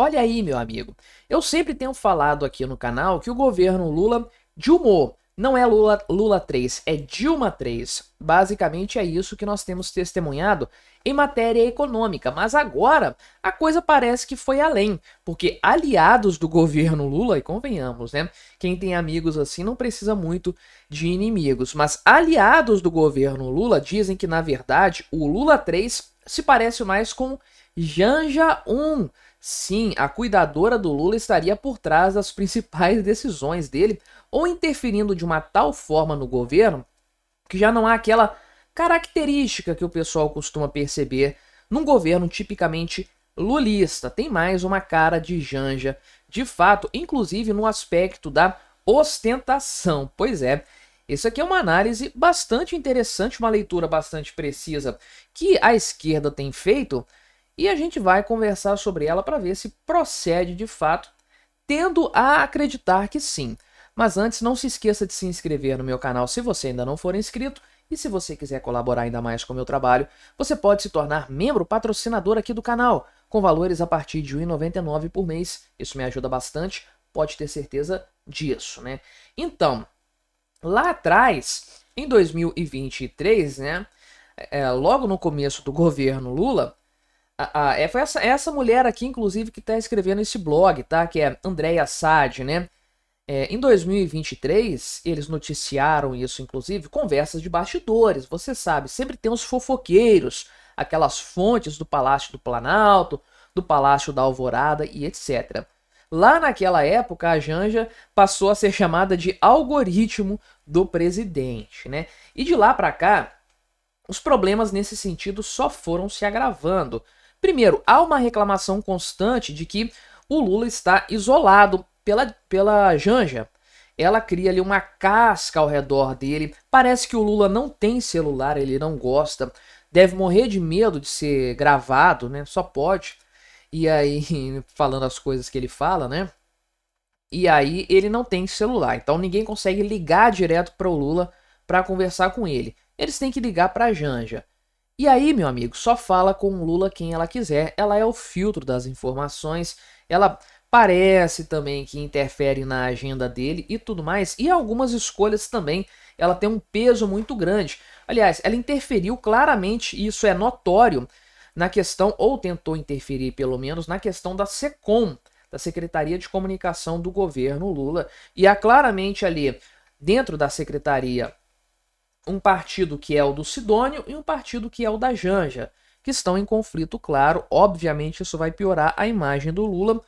Olha aí, meu amigo. Eu sempre tenho falado aqui no canal que o governo Lula Dilmou. Não é Lula 3, é Dilma 3. Basicamente é isso que nós temos testemunhado em matéria econômica. Mas agora a coisa parece que foi além, porque aliados do governo Lula, e convenhamos, né? Quem tem amigos assim não precisa muito de inimigos. Mas aliados do governo Lula dizem que, na verdade, o Lula 3 se parece mais com Janja 1. Sim, a cuidadora do Lula estaria por trás das principais decisões dele ou interferindo de uma tal forma no governo que já não há aquela característica que o pessoal costuma perceber num governo tipicamente lulista. Tem mais uma cara de Janja, de fato, inclusive no aspecto da ostentação. Pois é, isso aqui é uma análise bastante interessante, uma leitura bastante precisa que a esquerda tem feito. E a gente vai conversar sobre ela para ver se procede de fato, tendo a acreditar que sim. Mas antes, não se esqueça de se inscrever no meu canal se você ainda não for inscrito. E se você quiser colaborar ainda mais com o meu trabalho, você pode se tornar membro patrocinador aqui do canal, com valores a partir de R$ 1,99 por mês. Isso me ajuda bastante, pode ter certeza disso, né? Então, lá atrás, em 2023, né, logo no começo do governo Lula, foi essa mulher aqui, inclusive, que está escrevendo esse blog, tá? Que é Andréia Sade, né? Em 2023, eles noticiaram isso, inclusive, conversas de bastidores. Você sabe, sempre tem os fofoqueiros, aquelas fontes do Palácio do Planalto, do Palácio da Alvorada e etc. Lá naquela época, a Janja passou a ser chamada de algoritmo do presidente, né? E de lá para cá, os problemas nesse sentido só foram se agravando. Primeiro, há uma reclamação constante de que o Lula está isolado pela Janja. Ela cria ali uma casca ao redor dele. Parece que o Lula não tem celular, ele não gosta. Deve morrer de medo de ser gravado, né? Só pode. E aí, falando as coisas que ele fala, né? E aí ele não tem celular. Então ninguém consegue ligar direto para o Lula para conversar com ele. Eles têm que ligar para a Janja. E aí, meu amigo, só fala com o Lula quem ela quiser. Ela é o filtro das informações. Ela parece também que interfere na agenda dele e tudo mais. E algumas escolhas também. Ela tem um peso muito grande. Aliás, ela interferiu claramente, e isso é notório, na questão, ou tentou interferir pelo menos, na questão da SECOM, da Secretaria de Comunicação do governo Lula. E há claramente ali, dentro da secretaria, um partido que é o do Sidônio e um partido que é o da Janja, que estão em conflito, claro. Obviamente isso vai piorar a imagem do Lula,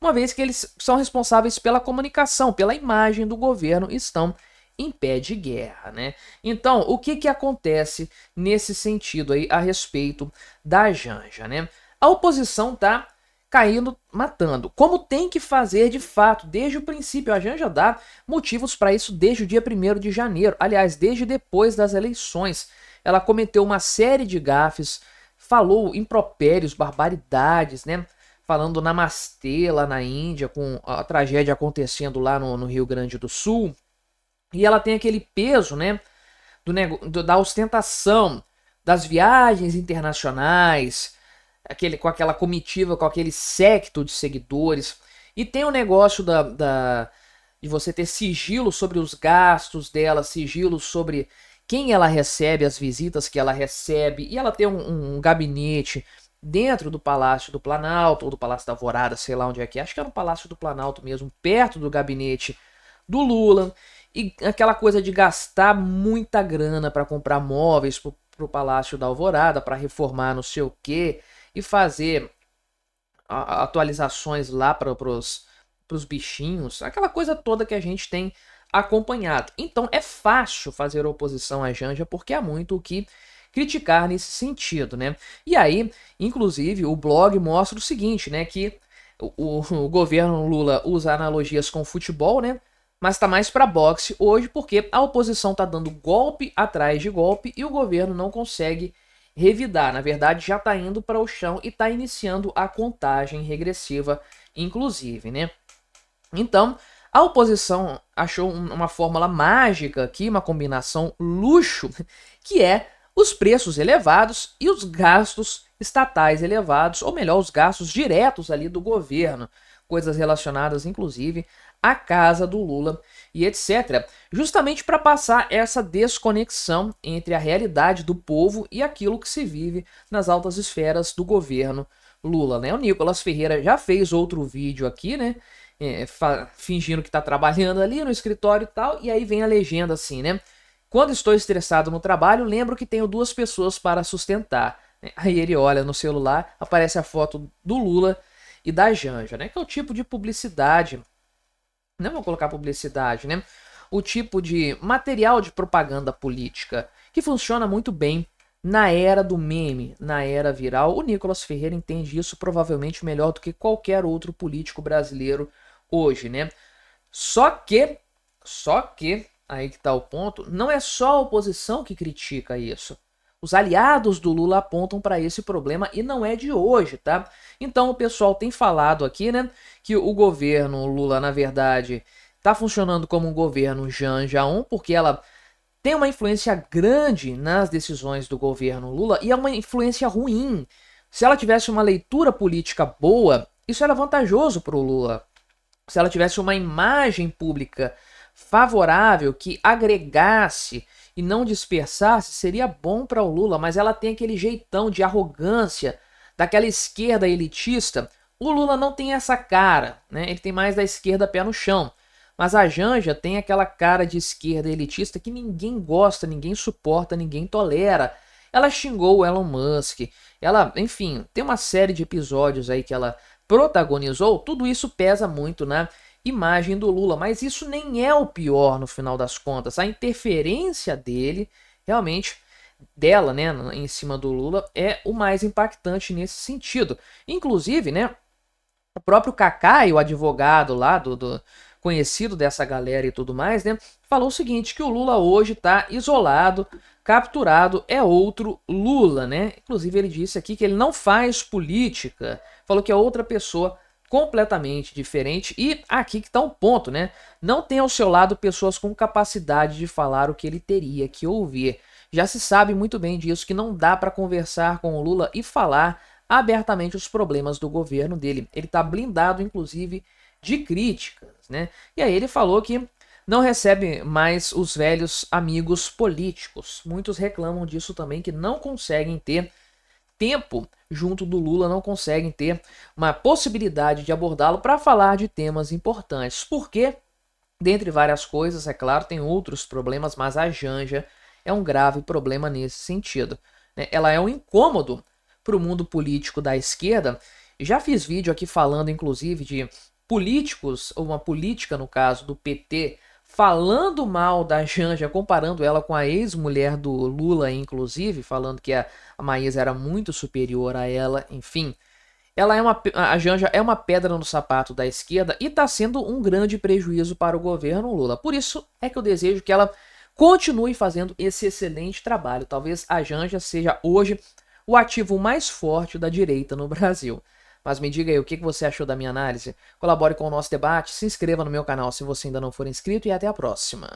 uma vez que eles são responsáveis pela comunicação, pela imagem do governo, e estão em pé de guerra, né? Então, o que acontece nesse sentido aí a respeito da Janja, né? A oposição tá caindo, matando, como tem que fazer de fato, desde o princípio. A Janja dá motivos para isso desde o dia 1º de janeiro, aliás, desde depois das eleições. Ela cometeu uma série de gafes, falou impropérios, barbaridades, né? Falando namastê lá na Índia, com a tragédia acontecendo lá no Rio Grande do Sul. E ela tem aquele peso, né, da ostentação, das viagens internacionais, com aquela comitiva, com aquele séquito de seguidores. E tem o negócio de você ter sigilo sobre os gastos dela, sigilo sobre quem ela recebe, as visitas que ela recebe. E ela tem um gabinete dentro do Palácio do Planalto, ou do Palácio da Alvorada, sei lá onde é que é. Acho que é no Palácio do Planalto mesmo, perto do gabinete do Lula. E aquela coisa de gastar muita grana para comprar móveis pro Palácio da Alvorada, para reformar não sei o quê, e fazer atualizações lá para os bichinhos, aquela coisa toda que a gente tem acompanhado. Então é fácil fazer oposição à Janja, porque há muito o que criticar nesse sentido, né? E aí, inclusive, o blog mostra o seguinte, né? Que o governo Lula usa analogias com futebol, né? Mas tá mais para boxe hoje, porque a oposição tá dando golpe atrás de golpe e o governo não consegue revidar. Na verdade, já tá indo para o chão e tá iniciando a contagem regressiva, inclusive, né? Então, a oposição achou uma fórmula mágica aqui, uma combinação luxo, que é os preços elevados e os gastos estatais elevados, ou melhor, os gastos diretos ali do governo, coisas relacionadas inclusive à casa do Lula e etc. Justamente para passar essa desconexão entre a realidade do povo e aquilo que se vive nas altas esferas do governo Lula, né? O Nicolas Ferreira já fez outro vídeo aqui, né? Fingindo que tá trabalhando ali no escritório e tal, e aí vem a legenda assim, né? Quando estou estressado no trabalho, lembro que tenho 2 pessoas para sustentar. Aí ele olha no celular, aparece a foto do Lula e da Janja, né? Que é o tipo de publicidade, não vou colocar publicidade, né? O tipo de material de propaganda política que funciona muito bem na era do meme, na era viral. O Nicolas Ferreira entende isso provavelmente melhor do que qualquer outro político brasileiro hoje, né? Só que, aí que tá o ponto, não é só a oposição que critica isso. Os aliados do Lula apontam para esse problema e não é de hoje, tá? Então o pessoal tem falado aqui, né, que o governo Lula, na verdade, tá funcionando como um governo Janja 1, porque ela tem uma influência grande nas decisões do governo Lula e é uma influência ruim. Se ela tivesse uma leitura política boa, isso era vantajoso para o Lula. Se ela tivesse uma imagem pública favorável que agregasse e não dispersasse, seria bom para o Lula, mas ela tem aquele jeitão de arrogância daquela esquerda elitista. O Lula não tem essa cara, né? Ele tem mais da esquerda pé no chão. Mas a Janja tem aquela cara de esquerda elitista que ninguém gosta, ninguém suporta, ninguém tolera. Ela xingou o Elon Musk, ela, enfim, tem uma série de episódios aí que ela protagonizou, tudo isso pesa muito na imagem do Lula, mas isso nem é o pior no final das contas. A interferência dele, realmente, dela, né, em cima do Lula, é o mais impactante nesse sentido. Inclusive, né, o próprio Kaká, o advogado lá do conhecido dessa galera e tudo mais, né, falou o seguinte, que o Lula hoje está isolado, capturado, é outro Lula, né? Inclusive ele disse aqui que ele não faz política, falou que é outra pessoa completamente diferente e aqui que está um ponto, né? Não tem ao seu lado pessoas com capacidade de falar o que ele teria que ouvir. Já se sabe muito bem disso, que não dá para conversar com o Lula e falar abertamente os problemas do governo dele. Ele está blindado, inclusive, de críticas, né? E aí ele falou que não recebe mais os velhos amigos políticos. Muitos reclamam disso também, que não conseguem ter tempo junto do Lula, não conseguem ter uma possibilidade de abordá-lo para falar de temas importantes. Porque, dentre várias coisas, é claro, tem outros problemas, mas a Janja é um grave problema nesse sentido, né? Ela é um incômodo para o mundo político da esquerda. Já fiz vídeo aqui falando, inclusive, de políticos, ou uma política, no caso, do PT, falando mal da Janja, comparando ela com a ex-mulher do Lula, inclusive, falando que a Maísa era muito superior a ela, enfim. A Janja é uma pedra no sapato da esquerda e está sendo um grande prejuízo para o governo Lula. Por isso é que eu desejo que ela continue fazendo esse excelente trabalho. Talvez a Janja seja hoje o ativo mais forte da direita no Brasil. Mas me diga aí o que você achou da minha análise. Colabore com o nosso debate, se inscreva no meu canal se você ainda não for inscrito e até a próxima.